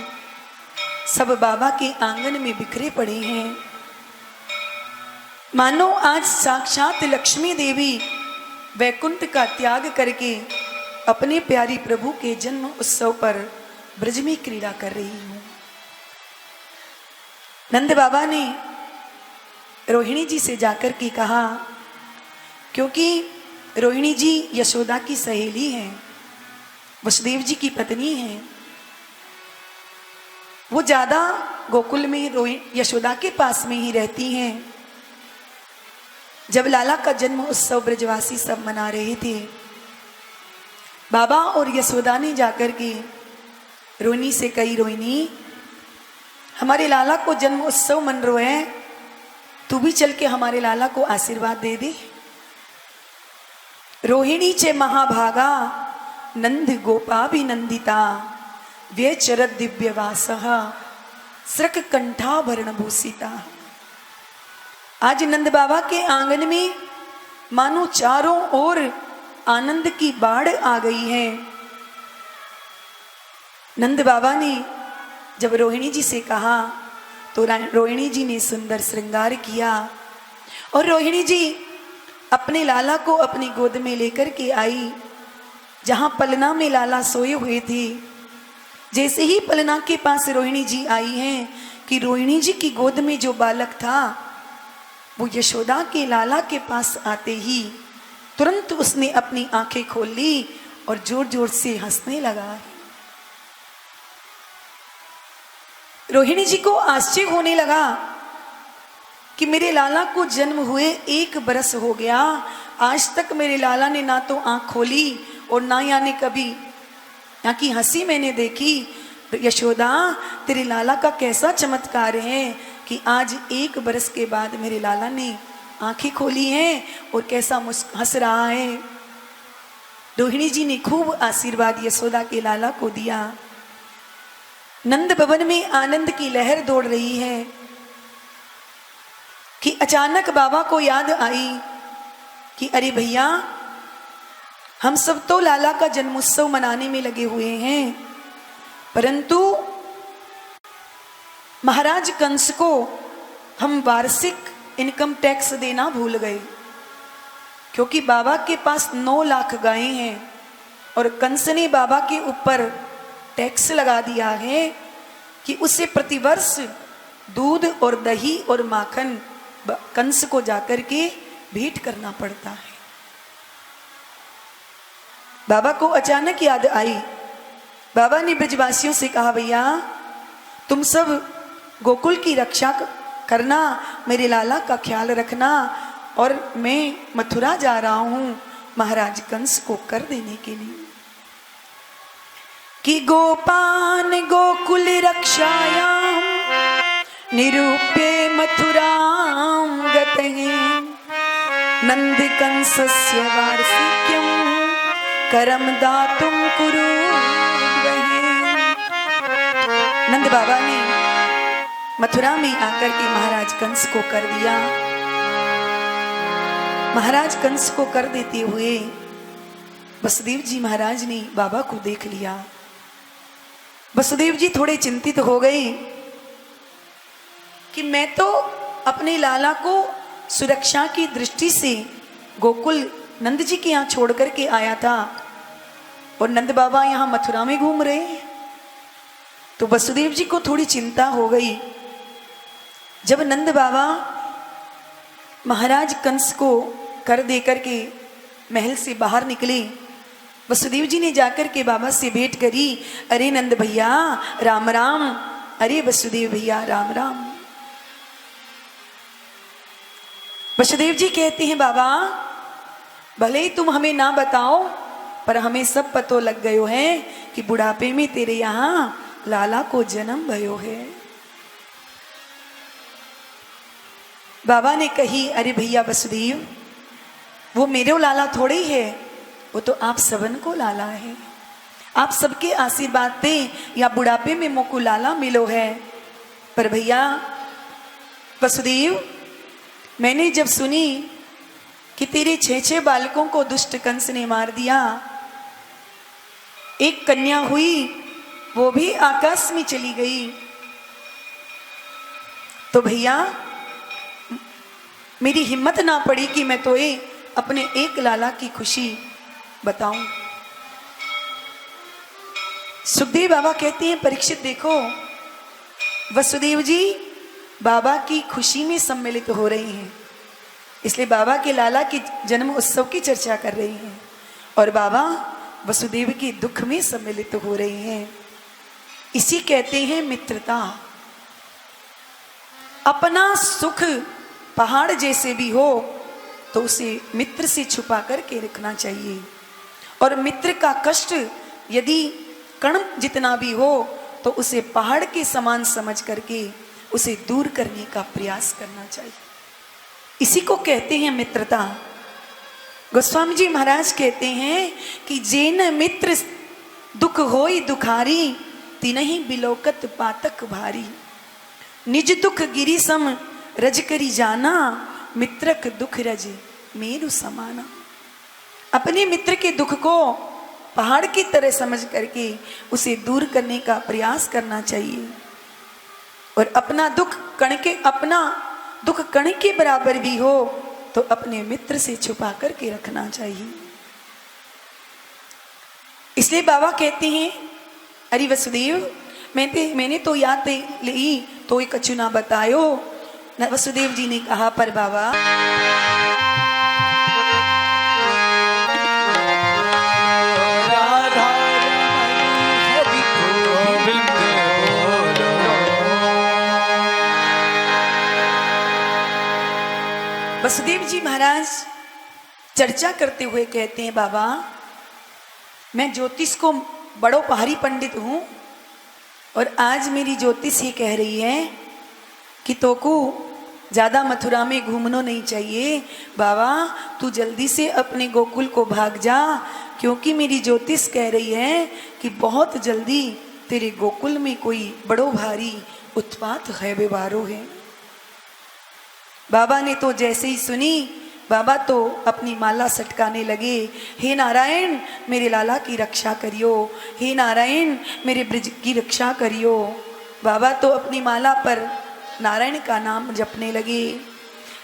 सब बाबा के आंगन में बिखरे पड़े हैं। मानो आज साक्षात लक्ष्मी देवी वैकुंठ का त्याग करके अपने प्यारी प्रभु के जन्म उत्सव पर ब्रज में क्रीड़ा कर रही हूं। नंद बाबा ने रोहिणी जी से जाकर के कहा, क्योंकि रोहिणी जी यशोदा की सहेली हैं, वसुदेव जी की पत्नी हैं, वो ज्यादा गोकुल में यशोदा के पास में ही रहती हैं। जब लाला का जन्म उत्सव ब्रजवासी सब मना रहे थे, बाबा और यशोदा ने जाकर के रोहिणी से कही, रोहिणी हमारे लाला को जन्म उत्सव मन रहे है, तू भी चल के हमारे लाला को आशीर्वाद दे दे। रोहिणी चे महाभागा नंद गोपाभिनंदिता व्यचरत दिव्यवासः स्रक कंठाभरण भूषिता। आज नंद बाबा के आंगन में मानो चारों ओर आनंद की बाढ़ आ गई है। नंद बाबा ने जब रोहिणी जी से कहा तो रोहिणी जी ने सुंदर श्रृंगार किया और रोहिणी जी अपने लाला को अपनी गोद में लेकर के आई, जहां पलना में लाला सोए हुए थे। जैसे ही पलना के पास रोहिणी जी आई हैं कि रोहिणी जी की गोद में जो बालक था वो यशोदा के लाला के पास आते ही तुरंत उसने अपनी आंखें खोल ली और जोर जोर से हंसने लगा। रोहिणी जी को आश्चर्य होने लगा कि मेरे लाला को जन्म हुए 1 बरस हो गया, आज तक मेरे लाला ने ना तो आंख खोली और ना यानी कभी यहाँ की हंसी मैंने देखी। यशोदा तेरे लाला का कैसा चमत्कार है कि आज 1 बरस के बाद मेरे लाला ने आंखें खोली हैं और कैसा हंस रहा है। रोहिणी जी ने खूब आशीर्वाद यशोदा के लाला को दिया। नंद भवन में आनंद की लहर दौड़ रही है कि अचानक बाबा को याद आई कि अरे भैया हम सब तो लाला का जन्मोत्सव मनाने में लगे हुए हैं, परंतु महाराज कंस को हम वार्षिक इनकम टैक्स देना भूल गए, क्योंकि बाबा के पास 9 लाख गायें हैं और कंस ने बाबा के ऊपर टैक्स लगा दिया है कि उसे प्रतिवर्ष दूध और दही और माखन कंस को जाकर के भेंट करना पड़ता है। बाबा को अचानक याद आई। बाबा ने ब्रजवासियों से कहा, भैया तुम सब गोकुल की रक्षा करना, मेरे लाला का ख्याल रखना, और मैं मथुरा जा रहा हूं महाराज कंस को कर देने के लिए। कि गोपान गोकुल रक्षायाम निरूप्य मथुरां गतये नंद कंसस्य वार्षिक्यं करम दातुम कुरुवहे। नंद बाबा ने मथुरा में आकर के महाराज कंस को कर दिया। महाराज कंस को कर देते हुए वसुदेव जी महाराज ने बाबा को देख लिया। वसुदेव जी थोड़े चिंतित हो गए कि मैं तो अपने लाला को सुरक्षा की दृष्टि से गोकुल नंद जी के यहाँ छोड़ करके आया था और नंद बाबा यहाँ मथुरा में घूम रहे हैं। तो वसुदेव जी को थोड़ी चिंता हो गई। जब नंद बाबा महाराज कंस को कर दे करके महल से बाहर निकले, वसुदेव जी ने जाकर के बाबा से भेंट करी। अरे नंद भैया राम राम, अरे वसुदेव भैया राम राम। वसुदेव जी कहते हैं बाबा भले ही तुम हमें ना बताओ पर हमें सब पतो लग गयो है कि बुढ़ापे में तेरे यहाँ लाला को जन्म भयो है। बाबा ने कही अरे भैया वसुदेव वो मेरे लाला थोड़े ही है, वो तो आप सबन को लाला है। आप सबके आशीर्वाद पे या बुढ़ापे में मोको लाला मिलो है। पर भैया वसुदेव मैंने जब सुनी कि तेरे 6 बालकों को दुष्ट कंस ने मार दिया, एक कन्या हुई वो भी आकाश में चली गई, तो भैया मेरी हिम्मत ना पड़ी कि मैं तो अपने एक लाला की खुशी बताऊं। सुखदेव बाबा कहते हैं परीक्षित देखो वसुदेव जी बाबा की खुशी में सम्मिलित हो रही हैं, इसलिए बाबा के लाला के जन्म उत्सव की चर्चा कर रही हैं और बाबा वसुदेव के दुख में सम्मिलित हो रही हैं। इसी कहते हैं मित्रता। अपना सुख पहाड़ जैसे भी हो तो उसे मित्र से छुपा करके रखना चाहिए और मित्र का कष्ट यदि कण जितना भी हो तो उसे पहाड़ के समान समझ करके उसे दूर करने का प्रयास करना चाहिए। इसी को कहते हैं मित्रता। गोस्वामी जी महाराज कहते हैं कि जेन मित्र दुख होई दुखारी तिनहि बिलोकत पातक भारी, निज दुख गिरी सम रज करी जाना मित्रक दुख रज मेरु समाना। अपने मित्र के दुख को पहाड़ की तरह समझ करके उसे दूर करने का प्रयास करना चाहिए और अपना दुख कण के बराबर भी हो तो अपने मित्र से छुपा करके रखना चाहिए। इसलिए बाबा कहते हैं अरे वसुदेव मैंने तो याद ली तो एक कछु ना बतायो। वसुदेव जी ने कहा पर बाबा वसुदेव जी महाराज चर्चा करते हुए कहते हैं बाबा मैं ज्योतिष को बड़ो पहाड़ी पंडित हूं और आज मेरी ज्योतिष ये कह रही है कि तोको ज़्यादा मथुरा में घूमना नहीं चाहिए। बाबा तू जल्दी से अपने गोकुल को भाग जा क्योंकि मेरी ज्योतिष कह रही है कि बहुत जल्दी तेरे गोकुल में कोई बड़ो भारी उत्पात है व्यवहारो है। बाबा ने तो जैसे ही सुनी बाबा तो अपनी माला सटकाने लगे, हे नारायण मेरे लाला की रक्षा करियो, हे नारायण मेरे ब्रज की रक्षा करियो। बाबा तो अपनी माला पर नारायण का नाम जपने लगे।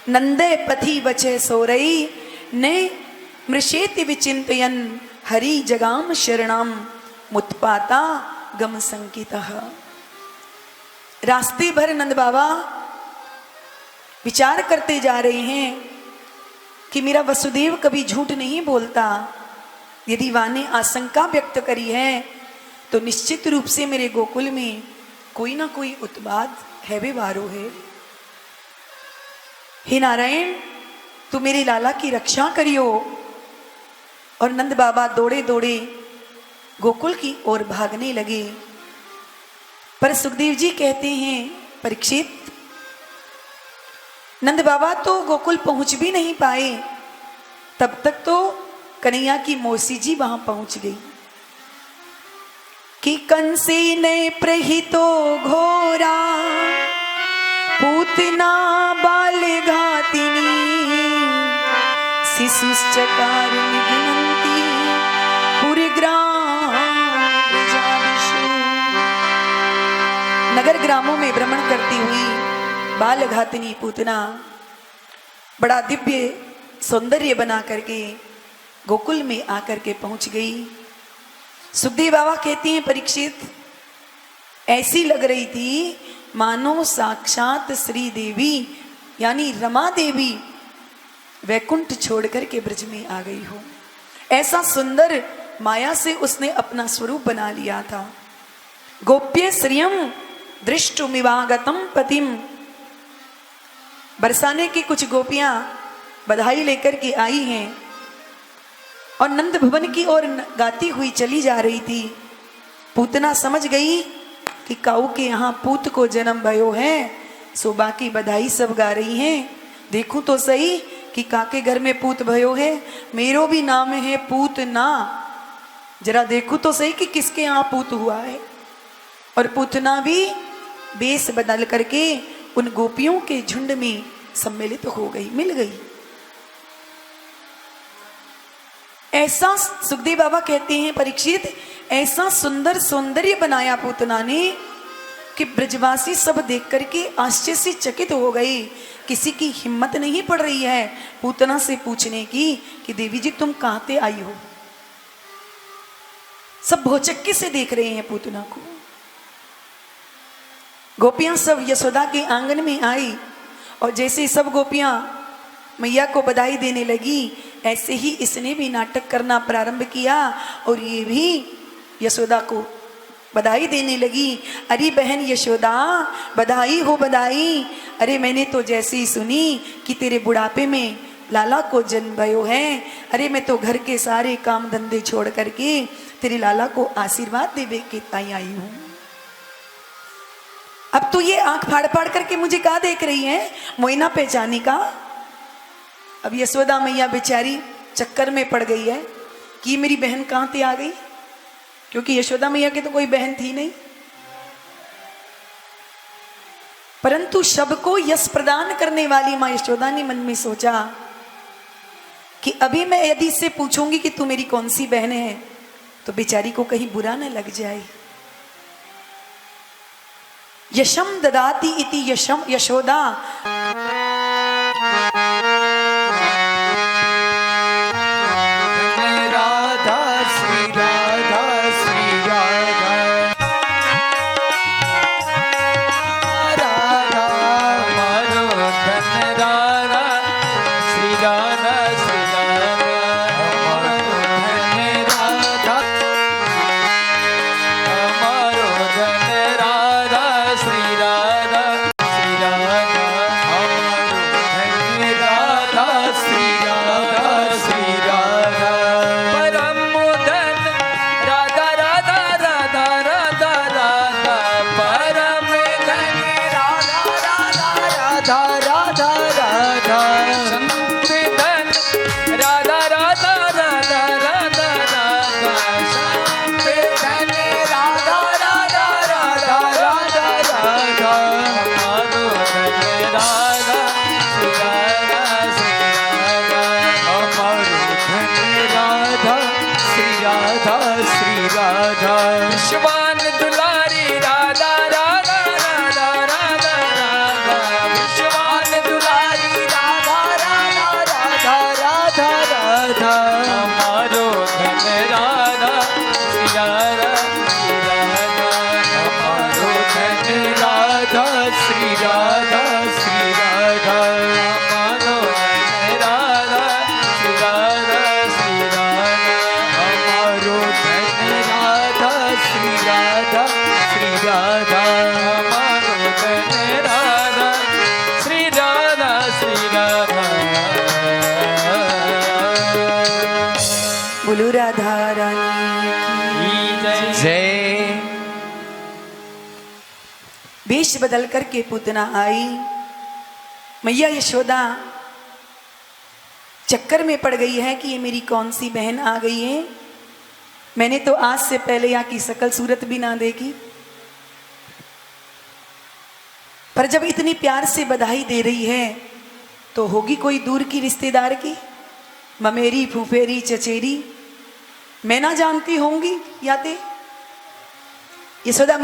नंदे पथि बचे सोरई ने मृषेति विचिंतयन हरि जगाम शरणम मुत्पाता गम संकितः। रास्ते भर नंद बाबा विचार करते जा रहे हैं कि मेरा वसुदेव कभी झूठ नहीं बोलता। यदि वाने आशंका व्यक्त करी है तो निश्चित रूप से मेरे गोकुल में कोई ना कोई उत्पात है व्यवहारो है। हे नारायण तू मेरे लाला की रक्षा करियो। और नंद बाबा दौड़े दौड़े गोकुल की ओर भागने लगे। पर सुखदेव जी कहते हैं परीक्षित नंद बाबा तो गोकुल पहुंच भी नहीं पाए, तब तक तो कन्हैया की मौसी जी वहां पहुंच गई कि कंसी ने प्रहितो घोरा पूतना बाल घातिनी शिशुश्चकार निघ्नन्ति पुरग्राम प्रजादिषु। नगर ग्रामों में भ्रमण करती हुई बाल घातिनी पूतना बड़ा दिव्य सौंदर्य बना करके गोकुल में आकर के पहुंच गई। सुखदेव बाबा कहते हैं परीक्षित ऐसी लग रही थी मानो साक्षात श्री देवी यानी रमा देवी वैकुंठ छोड़ करके ब्रज में आ गई हो। ऐसा सुंदर माया से उसने अपना स्वरूप बना लिया था। गोप्य श्रियम दृष्टुमिवागतम पतिम बरसाने की कुछ गोपियां बधाई लेकर के आई हैं और नंद भवन की ओर गाती हुई चली जा रही थी। पूतना समझ गई कि काऊ के यहाँ पूत को जन्म भयो है, सो बाकी बधाई सब गा रही हैं। देखूं तो सही कि काके घर में पूत भयो है, मेरो भी नाम है पूतना, जरा देखूं तो सही कि किसके यहाँ पूत हुआ है। और पूतना भी वेश बदल करके उन गोपियों के झुंड में सम्मिलित हो गई, मिल गई। ऐसा सुखदेव बाबा कहते हैं, परीक्षित ऐसा सुंदर सौंदर्य बनाया पूतना ने कि ब्रजवासी सब देख करके आश्चर्य से चकित हो गए। किसी की हिम्मत नहीं पड़ रही है पूतना से पूछने की कि देवी जी तुम कहां से आई हो। सब भौचक्के से देख रहे हैं पूतना को। गोपियां सब यशोदा के आंगन में आई और जैसे सब गोपियां मैया को बधाई देने लगी, ऐसे ही इसने भी नाटक करना प्रारंभ किया और ये भी यशोदा को बधाई देने लगी। अरे बहन यशोदा बधाई हो बधाई, अरे मैंने तो जैसे ही सुनी कि तेरे बुढ़ापे में लाला को जन्म भयो है, अरे मैं तो घर के सारे काम धंधे छोड़ करके तेरे लाला को आशीर्वाद देवे के ताई आई हूं। अब तो ये आंख फाड़ फाड़ करके मुझे कहा देख रही है, मोइना पहचानी का। अब यशोदा मैया बेचारी चक्कर में पड़ गई है कि मेरी बहन कहां से आ गई, क्योंकि यशोदा मैया की तो कोई बहन थी नहीं। परंतु सबको यश प्रदान करने वाली मां यशोदा ने मन में सोचा कि अभी मैं यदि इससे पूछूंगी कि तू मेरी कौन सी बहन है तो बेचारी को कहीं बुरा न लग जाए। यशम ददाति इति यशम यशोदा, राधा श्री राधा श्री राधा राधा मारो धन राधा श्री राधा श्री राधा मारो धन राधा मारो धन राधा श्री राधा श्री राधा मारो धन राधा श्री राधा श्री राधा परम धन राधा राधा राधा राधा राधा परम धन राधा राधा राधा राधा राधा संत धन राधा राधा राधा राधा राधा संत धन राधा राधा राधा राधा राधा मारो धन राधा श्री राधा श्री राधा हमारो धन राधा श्री राधा श्री राधा विश्वान दुलारी राधा राधा राधा राधा राधा विश्वान दुलारी राधा राधा राधा राधा राधा हमारो धन राधा श्री राधा श्री राधा हमारो धन राधा श्री राधा श्री राधा हमारो धन राधा श्री राधा श्री राधा हमारो धन राधा श्री राधा श्री राधा हमारो धन राधा श्री राधा श्री राधा। बोलो राधा रानी की जय। वेश बदल करके पूतना आई। मैया यशोदा चक्कर में पड़ गई है कि ये मेरी कौन सी बहन आ गई है। मैंने तो आज से पहले यहाँ की शकल सूरत भी ना देखी, पर जब इतनी प्यार से बधाई दे रही है तो होगी कोई दूर की रिश्तेदार की, ममेरी फूफेरी चचेरी, मैं ना जानती होंगी या ते। यशोदा